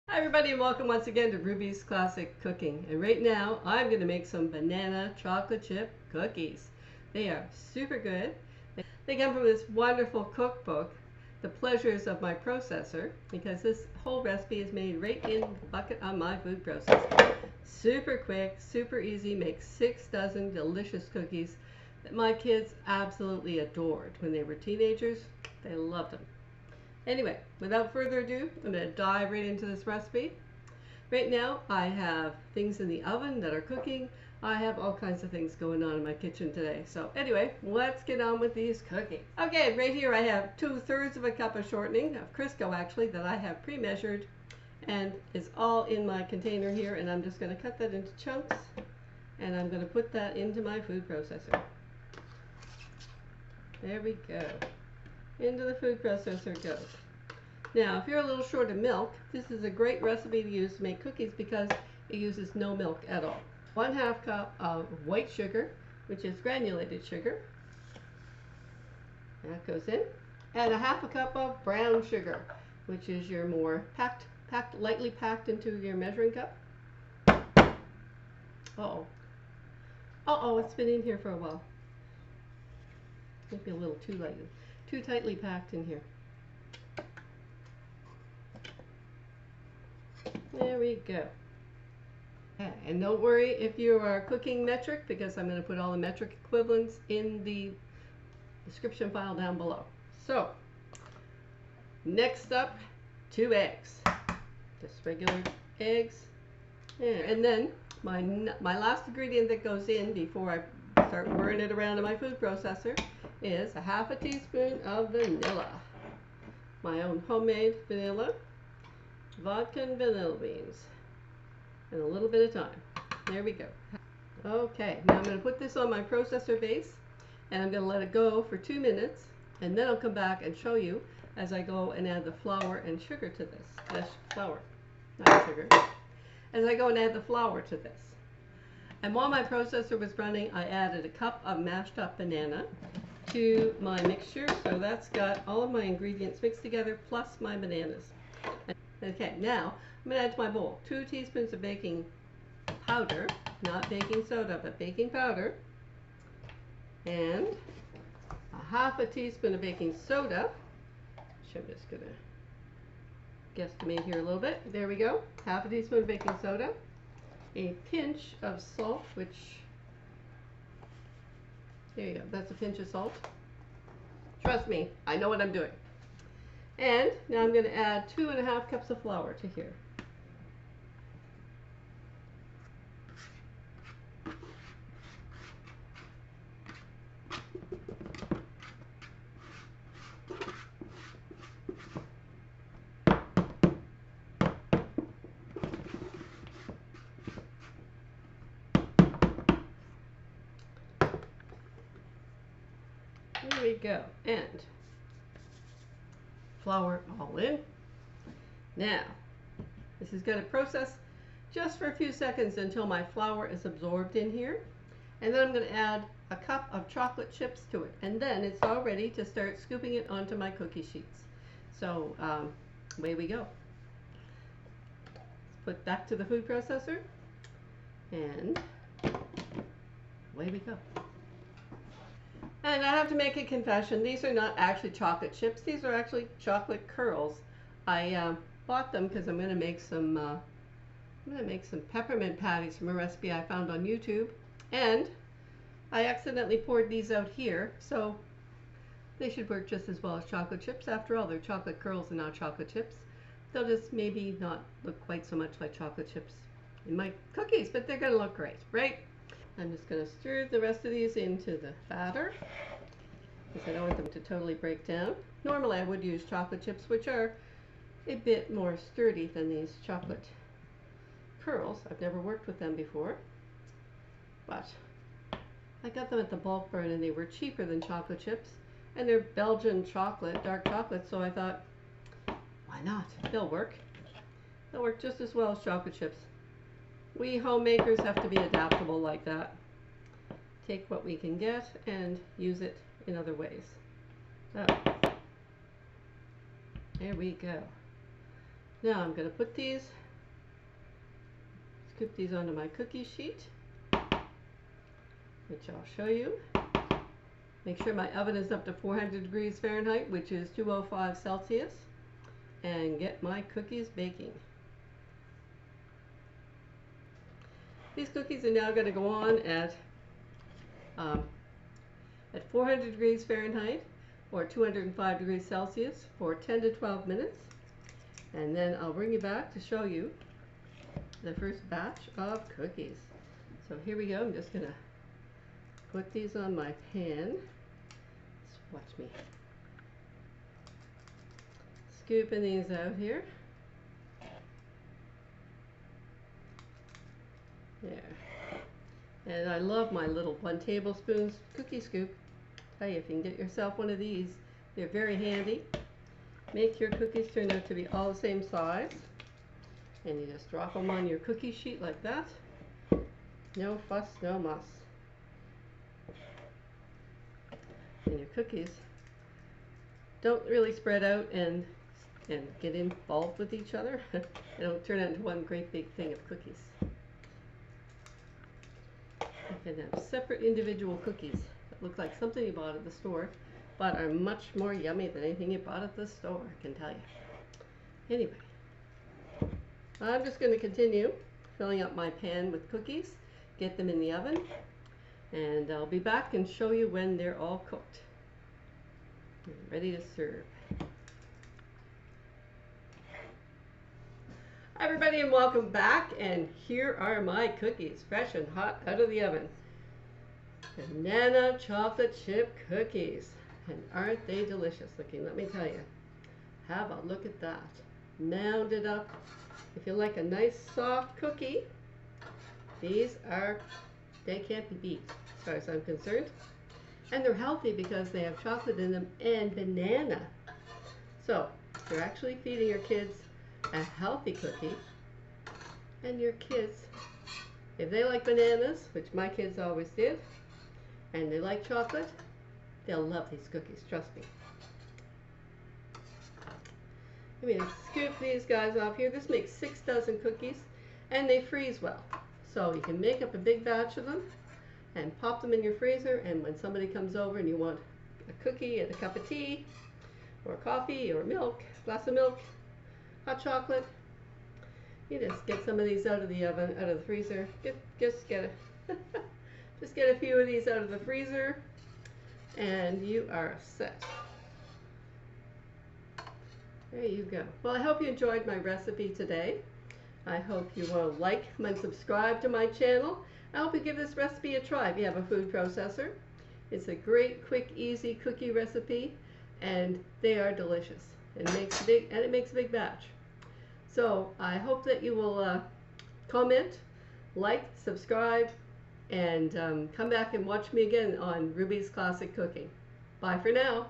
Hi everybody and welcome once again to Ruby's Classic Cooking. And right now I'm going to make some banana chocolate chip cookies. They are super good. They come from this wonderful cookbook, The Pleasures of My Processor, because this whole recipe is made right in the bucket on my food processor. Super quick, super easy, makes 6 dozen delicious cookies that my kids absolutely adored when they were teenagers. They loved them. Anyway, without further ado, I'm going to dive right into this recipe. Right now, I have things in the oven that are cooking. I have all kinds of things going on in my kitchen today. So anyway, let's get on with these cookies. Okay, right here I have 2/3 of a cup of shortening, of Crisco actually, that I have pre-measured. And it's all in my container here, and I'm just going to cut that into chunks. And I'm going to put that into my food processor. There we go. Into the food processor it goes. Now, if you're a little short of milk, this is a great recipe to use to make cookies because it uses no milk at all. 1/2 cup of white sugar, which is granulated sugar. That goes in. And 1/2 cup of brown sugar, which is your more lightly packed into your measuring cup. Uh-oh. Uh-oh, it's been in here for a while. Maybe a little too tightly packed in here. There we go. And don't worry if you are cooking metric, because I'm going to put all the metric equivalents in the description file down below. So, next up, 2 eggs. Just regular eggs. And then my last ingredient that goes in before I start whirring it around in my food processor is 1/2 teaspoon of vanilla. My own homemade vanilla. Vodka and vanilla beans. And a little bit of thyme. There we go. Okay, now I'm going to put this on my processor base and I'm going to let it go for 2 minutes, and then I'll come back and show you as I go and add the flour and sugar to this. That's flour, not sugar. As I go and add the flour to this. And while my processor was running, I added a cup of mashed up banana to my mixture, so that's got all of my ingredients mixed together plus my bananas. Okay, now I'm going to add to my bowl 2 teaspoons of baking powder, not baking soda, but baking powder, and 1/2 teaspoon of baking soda, which I'm just going to guesstimate here a little bit. There we go, 1/2 teaspoon of baking soda, a pinch of salt, which, there you go, that's a pinch of salt. Trust me, I know what I'm doing. And now I'm going to add 2.5 cups of flour to here. There we go. And flour all in. Now, this is going to process just for a few seconds until my flour is absorbed in here. And then I'm going to add a cup of chocolate chips to it. And then it's all ready to start scooping it onto my cookie sheets. So, away we go. Let's put back to the food processor. And away we go. And I have to make a confession, these are not actually chocolate chips, these are actually chocolate curls. I bought them because I'm going to make some peppermint patties from a recipe I found on YouTube, and I accidentally poured these out here, so they should work just as well as chocolate chips. After all, they're chocolate curls and not chocolate chips. They'll just maybe not look quite so much like chocolate chips in my cookies, but they're going to look great, right? I'm just going to stir the rest of these into the batter because I don't want them to totally break down. Normally I would use chocolate chips, which are a bit more sturdy than these chocolate curls. I've never worked with them before, but I got them at the bulk barn and they were cheaper than chocolate chips, and they're Belgian chocolate, dark chocolate, so I thought, why not? They'll work. They'll work just as well as chocolate chips. We homemakers have to be adaptable like that. Take what we can get and use it in other ways. So, there we go. Now I'm going to put these, scoop these onto my cookie sheet, which I'll show you. Make sure my oven is up to 400 degrees Fahrenheit, which is 205 Celsius, and get my cookies baking. These cookies are now going to go on at 400 degrees Fahrenheit or 205 degrees Celsius for 10 to 12 minutes. And then I'll bring you back to show you the first batch of cookies. So here we go. I'm just going to put these on my pan. Just watch me scooping these out here. There. And I love my little 1 tablespoon cookie scoop. Tell you, if you can get yourself one of these, they're very handy. Make your cookies turn out to be all the same size. And you just drop them on your cookie sheet like that. No fuss, no muss. And your cookies don't really spread out and get involved with each other. They don't turn out into one great big thing of cookies. You can have separate individual cookies that look like something you bought at the store, but are much more yummy than anything you bought at the store, I can tell you. Anyway, I'm just going to continue filling up my pan with cookies, get them in the oven, and I'll be back and show you when they're all cooked and ready to serve. Hi everybody, and welcome back, and here are my cookies, fresh and hot out of the oven. Banana chocolate chip cookies, and aren't they delicious looking, let me tell you. Have a look at that, mounded up. If you like a nice soft cookie, they can't be beat as far as I'm concerned. And they're healthy because they have chocolate in them and banana. So you're actually feeding your kids a healthy cookie, and your kids, if they like bananas, which my kids always did, and they like chocolate, they'll love these cookies, trust me. I'm going to scoop these guys off here. This makes 6 dozen cookies, and they freeze well. So you can make up a big batch of them and pop them in your freezer, and when somebody comes over and you want a cookie and a cup of tea, or coffee, or milk, glass of milk, hot chocolate, you just get some of these out of the oven, out of the freezer. Just get a few of these out of the freezer, and you are set. There you go. Well, I hope you enjoyed my recipe today. I hope you will like and subscribe to my channel. I hope you give this recipe a try if you have a food processor. It's a great, quick, easy cookie recipe, and they are delicious. It makes a big batch. So I hope that you will comment, like, subscribe, and come back and watch me again on Ruby's Classic Cooking. Bye for now.